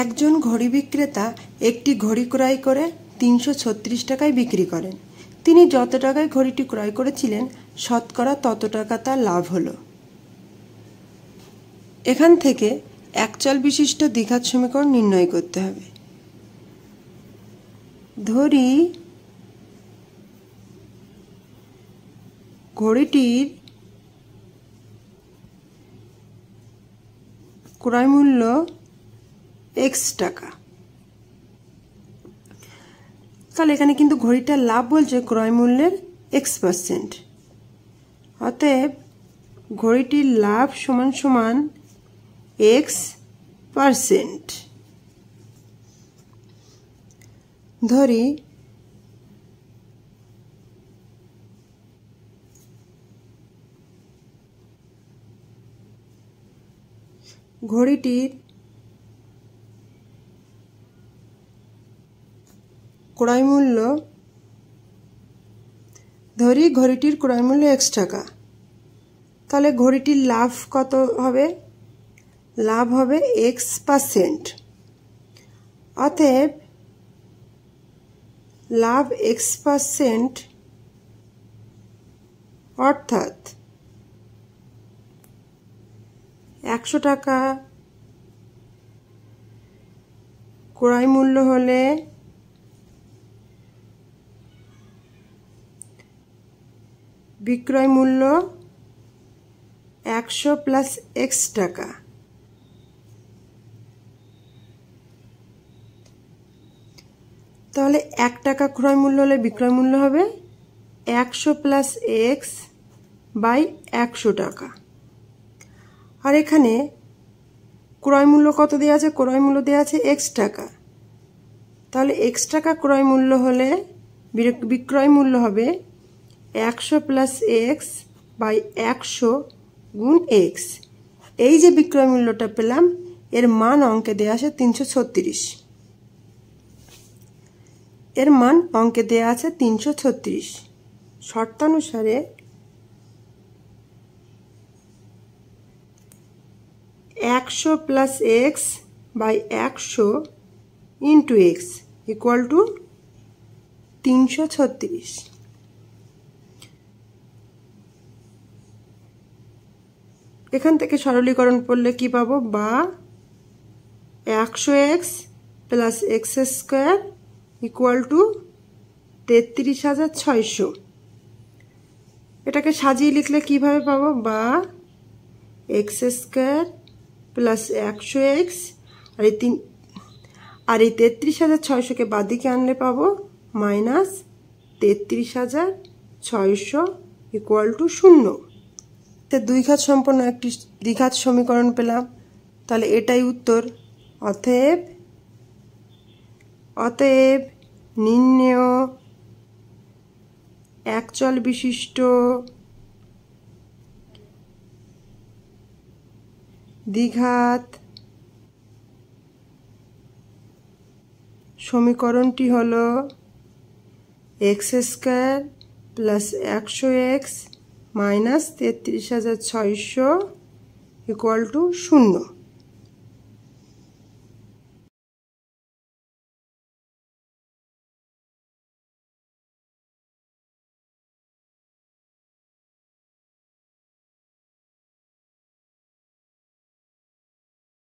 একজন ঘড়ি বিক্রেতা একটি ঘড়ি ক্রয় করে ৩৩৬ টাকায় বিক্রি করেন। তিনি যত টাকায় ঘড়িটি ক্রয় করেছিলেন শতকরা তত টাকা তার লাভ হলো। এখান থেকে একচল বিশিষ্ট দ্বিঘাত সমীকরণ নির্ণয় করতে হবে। ধরি ঘড়িটির ক্রয় মূল্য x টাকা। তাহলে এখানে কিন্তু ঘড়িটার লাভ বলছে ক্রয় মূল্যের x%। অতএব ঘড়িটির লাভ সমান সমান x%। ধরি ঘড়িটির ক্রয় মূল্য ঘড়িটির ক্রয় মূল্য x টাকা। তাহলে ঘড়িটির লাভ কত হবে? লাভ হবে x%। অতএব লাভ x% অর্থাৎ 100 টাকা ক্রয় মূল্য হলে বিক্রয় মূল্য 100 প্লাস x টাকা। তাহলে 1 টাকা ক্রয় মূল্য হলে বিক্রয় মূল্য হবে 100 প্লাস x বাই 100 টাকা। আর এখানে ক্রয় মূল্য কত দেওয়া আছে? ক্রয় মূল্য দেওয়া আছে x টাকা। তাহলে x টাকা ক্রয় মূল্য হলে বিক্রয় মূল্য হবে 100 প্লাস x বাই 100 গুণ x। এই যে বিক্রয় মূল্যটা পেলাম এর মান অঙ্কে দেওয়া আছে 336। এর মান অঙ্কে দেওয়া আছে 336। শর্তানুসারে 100 plus x by 100 into x equal to 336। এখান থেকে সরলীকরণ করলে কি পাবো? বা 100x plus x² equal to 33,600। এটাকে সাজিয়ে লিখলে কিভাবে পাবো? বা x² প্লাস 100x আর এই 33,600কে বাদিকে আনলে পাবো মাইনাস 33,600 ইকুয়াল টু 0। দ্বিঘাত সম্পন্ন একটি দ্বিঘাত সমীকরণ পেলাম। তাহলে এটাই উত্তর। অতএব নির্ণেয় একচল বিশিষ্ট দ্বিঘাত সমীকরণটি হলো x² plus 100x minus 33,600 equal to 0।